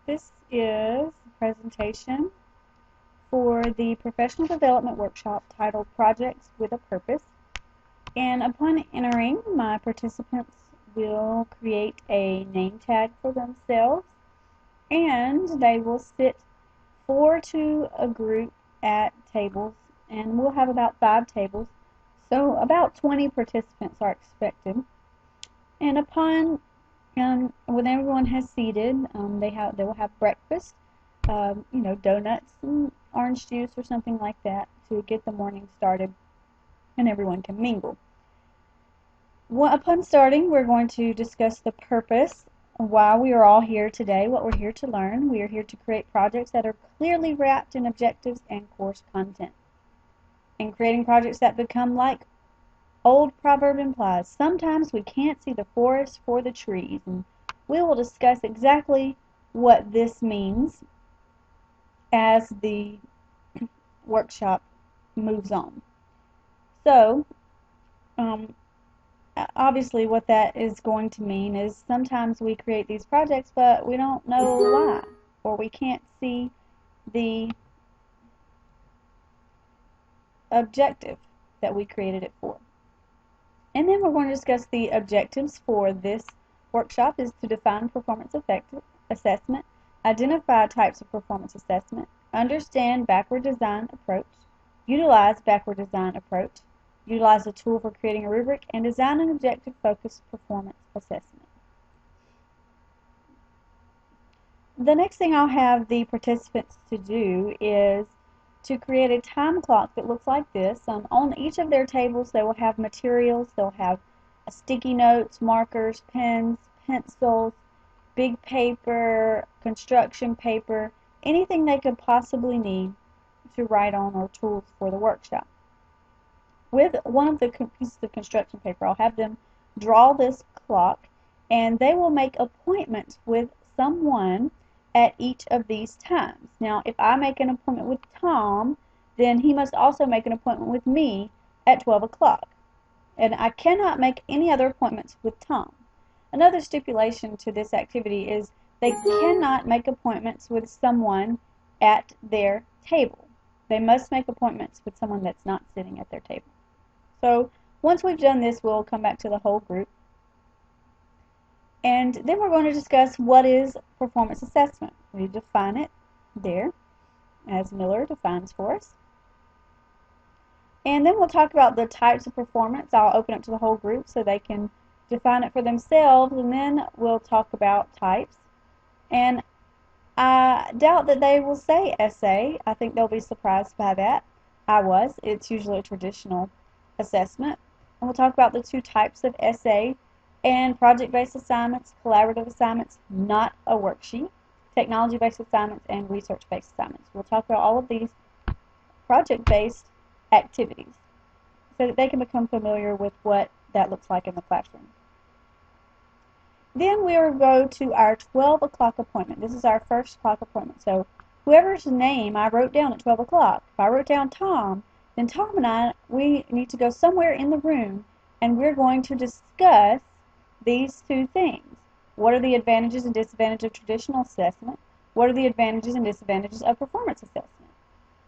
This is a presentation for the Professional Development Workshop titled Projects with a Purpose. And upon entering, my participants will create a name tag for themselves, and they will sit 4 to a group at tables, and we'll have about 5 tables, so about 20 participants are expected. And upon when everyone has seated, they will have breakfast, donuts and orange juice or something like that to get the morning started, and everyone can mingle. Upon starting, we're going to discuss the purpose of why we are all here today, what we're here to learn. We are here to create projects that are clearly wrapped in objectives and course content. And creating projects that become like old proverb implies, sometimes we can't see the forest for the trees, and we will discuss exactly what this means as the workshop moves on. So, obviously what that is going to mean is sometimes we create these projects but we don't know why, or we can't see the objective that we created it for. And then we're going to discuss the objectives for this workshop is to define performance assessment, identify types of performance assessment, understand backward design approach, utilize backward design approach, utilize a tool for creating a rubric, and design an objective-focused performance assessment. The next thing I'll have the participants to do is to create a time clock that looks like this. On each of their tables they will have materials. They'll have sticky notes, markers, pens, pencils, big paper, construction paper, anything they could possibly need to write on, or tools for the workshop. With one of the pieces of construction paper, I'll have them draw this clock, and they will make appointments with someone at each of these times. Now, if I make an appointment with Tom, then he must also make an appointment with me at 12 o'clock. And I cannot make any other appointments with Tom. Another stipulation to this activity is they cannot make appointments with someone at their table. They must make appointments with someone that's not sitting at their table. So once we've done this, we'll come back to the whole group. And then we're going to discuss what is performance assessment. We define it there, as Miller defines for us. And then we'll talk about the types of performance. I'll open it to the whole group so they can define it for themselves, and then we'll talk about types. And I doubt that they will say essay. I think they'll be surprised by that. I was. It's usually a traditional assessment. And we'll talk about the two types of essay, and project-based assignments, collaborative assignments, not a worksheet, technology-based assignments, and research-based assignments. We'll talk about all of these project-based activities so that they can become familiar with what that looks like in the classroom. Then we will go to our 12 o'clock appointment. This is our first clock appointment. So whoever's name I wrote down at 12 o'clock, if I wrote down Tom, then Tom and I, we need to go somewhere in the room, and we're going to discuss these two things. What are the advantages and disadvantages of traditional assessment? What are the advantages and disadvantages of performance assessment?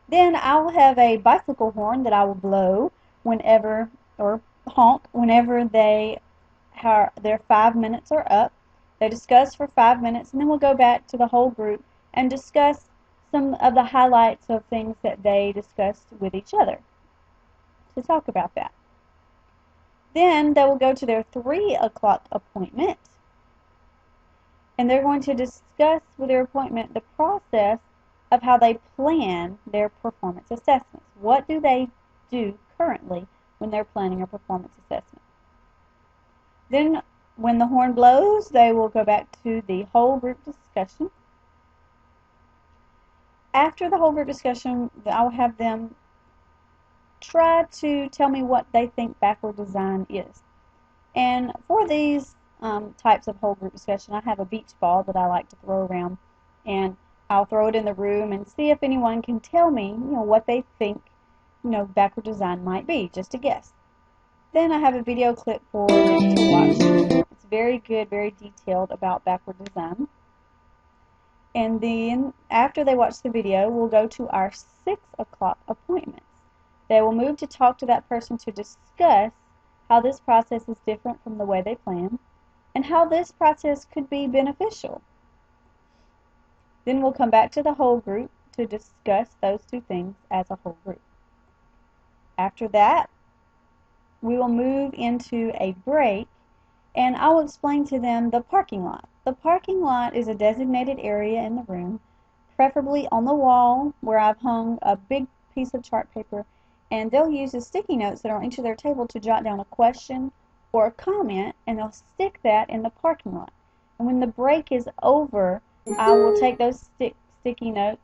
Then I'll have a bicycle horn that I will blow whenever, or honk, whenever their 5 minutes are up. They discuss for 5 minutes, and then we'll go back to the whole group and discuss some of the highlights of things that they discussed with each other to talk about that. Then they will go to their 3 o'clock appointment, and they're going to discuss with their appointment the process of how they plan their performance assessments. What do they do currently when they're planning a performance assessment? Then when the horn blows, they will go back to the whole group discussion. After the whole group discussion, I'll have them try to tell me what they think backward design is. And for these types of whole group discussion, I have a beach ball that I like to throw around, and I'll throw it in the room and see if anyone can tell me, what they think, backward design might be, just a guess. Then I have a video clip for them to watch. It's very good, very detailed about backward design. And then after they watch the video, we'll go to our 6 o'clock appointments. They will move to talk to that person to discuss how this process is different from the way they planned and how this process could be beneficial. Then we'll come back to the whole group to discuss those two things as a whole group. After that, we will move into a break, and I will explain to them the parking lot. The parking lot is a designated area in the room, preferably on the wall where I've hung a big piece of chart paper, and they'll use the sticky notes that are on each of their table to jot down a question or a comment, and they'll stick that in the parking lot. And when the break is over, I will take those sticky notes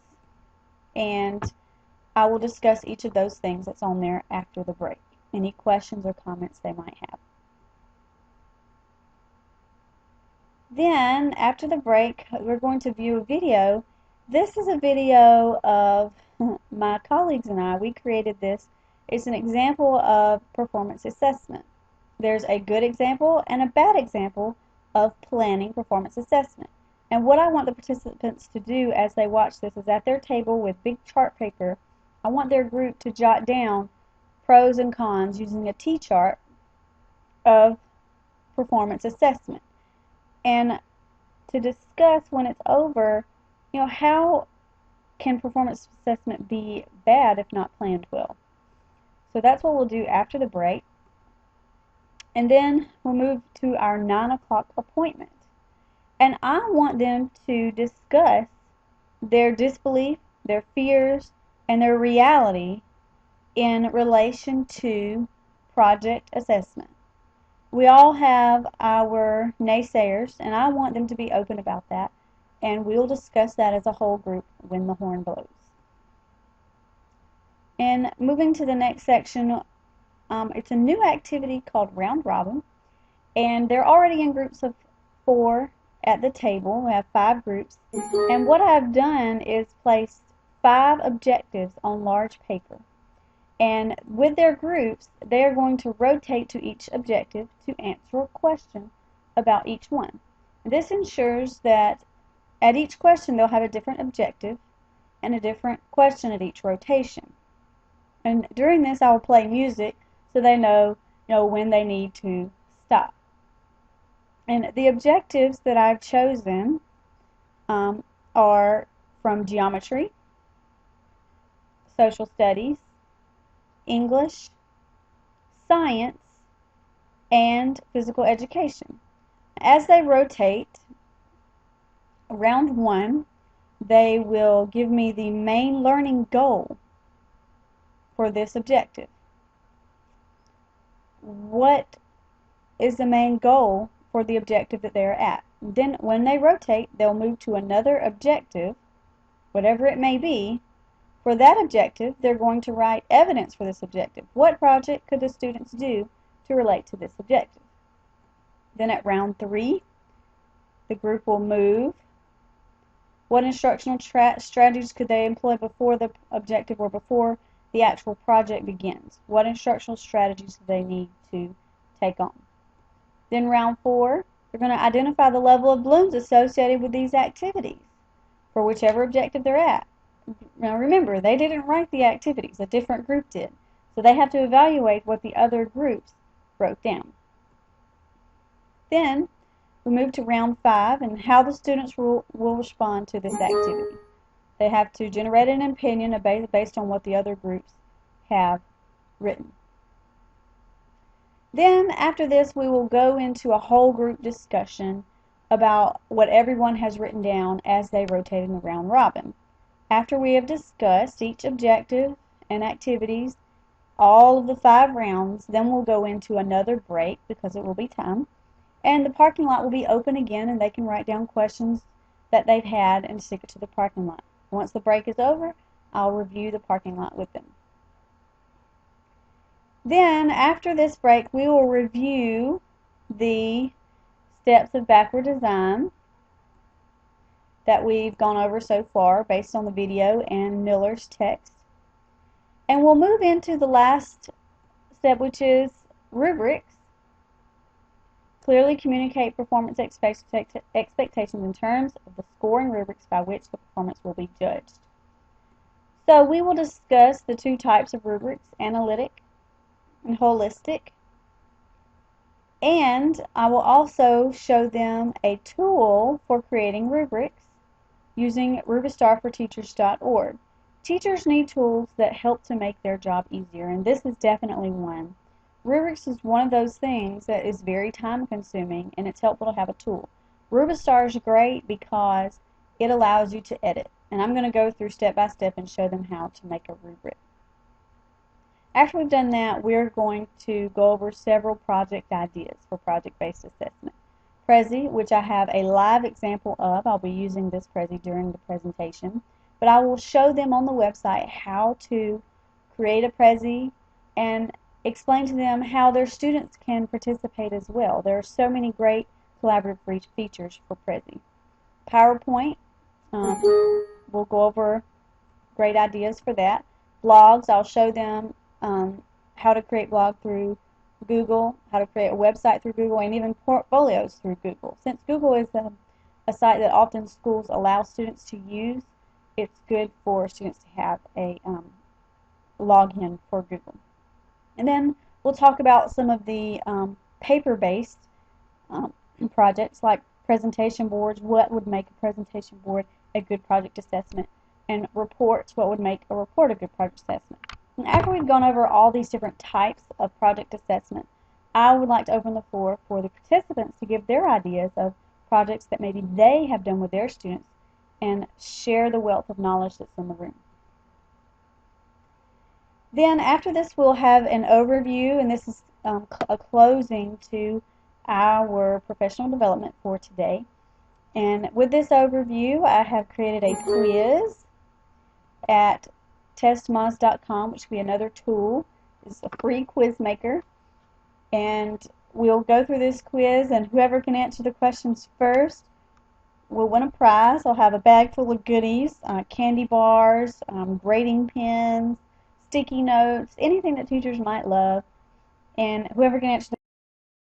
and I will discuss each of those things that's on there after the break. Any questions or comments they might have. Then, after the break, we're going to view a video. This is a video of my colleagues and I. We created this. It's an example of performance assessment. There's a good example and a bad example of planning performance assessment. And what I want the participants to do as they watch this is at their table with big chart paper, I want their group to jot down pros and cons using a T-chart of performance assessment. And to discuss when it's over, how can performance assessment be bad if not planned well? So that's what we'll do after the break. And then we'll move to our 9 o'clock appointment. And I want them to discuss their disbelief, their fears, and their reality in relation to project assessment. We all have our naysayers, and I want them to be open about that, and we'll discuss that as a whole group when the horn blows. And moving to the next section, it's a new activity called Round Robin, and they're already in groups of 4 at the table. We have 5 groups, and what I've done is placed 5 objectives on large paper. And with their groups, they are going to rotate to each objective to answer a question about each one. This ensures that at each question they'll have a different objective and a different question at each rotation. And during this I will play music so they know when they need to stop. And the objectives that I've chosen are from geometry, social studies, English, science, and physical education. As they rotate, round 1, they will give me the main learning goal for this objective. What is the main goal for the objective that they're at? Then when they rotate, they'll move to another objective, whatever it may be. For that objective, they're going to write evidence for this objective. What project could the students do to relate to this objective? Then at round 3, the group will move. What instructional strategies could they employ before the objective or before the actual project begins? What instructional strategies do they need to take on? Then round 4, they're going to identify the level of blooms associated with these activities for whichever objective they're at. Now remember, they didn't write the activities, a different group did. So they have to evaluate what the other groups wrote down. Then we move to round 5 and how the students will respond to this activity. They have to generate an opinion based on what the other groups have written. Then after this we will go into a whole group discussion about what everyone has written down as they rotate in the round robin. After we have discussed each objective and activities, all of the 5 rounds, then we'll go into another break because it will be time. And the parking lot will be open again and they can write down questions that they've had and stick it to the parking lot. Once the break is over, I'll review the parking lot with them. Then, after this break, we will review the steps of backward design that we've gone over so far based on the video and Miller's text. And we'll move into the last step, which is rubrics. Clearly communicate performance expectations in terms of the scoring rubrics by which the performance will be judged. So we will discuss the two types of rubrics, analytic and holistic. And I will also show them a tool for creating rubrics using rubistarforteachers.org. Teachers need tools that help to make their job easier, and this is definitely one. Rubrics is one of those things that is very time consuming, and it's helpful to have a tool. Rubistar is great because it allows you to edit, and I'm going to go through step by step and show them how to make a rubric. After we've done that, we're going to go over several project ideas for project-based assessment. Prezi, which I have a live example of, I'll be using this Prezi during the presentation, but I will show them on the website how to create a Prezi and explain to them how their students can participate as well. There are so many great collaborative features for Prezi. PowerPoint, we'll go over great ideas for that. Blogs, I'll show them how to create blog through Google, how to create a website through Google, and even portfolios through Google. Since Google is a site that often schools allow students to use, it's good for students to have a login for Google. And then we'll talk about some of the paper-based projects like presentation boards, what would make a presentation board a good project assessment, and reports, what would make a report a good project assessment. And after we've gone over all these different types of project assessment, I would like to open the floor for the participants to give their ideas of projects that maybe they have done with their students and share the wealth of knowledge that's in the room. Then after this we'll have an overview, and this is a closing to our professional development for today. And with this overview, I have created a quiz at testmoz.com, which will be another tool. It's a free quiz maker, and we'll go through this quiz, and whoever can answer the questions first will win a prize. I'll have a bag full of goodies, candy bars, grading pens, sticky notes, anything that teachers might love, and whoever can answer the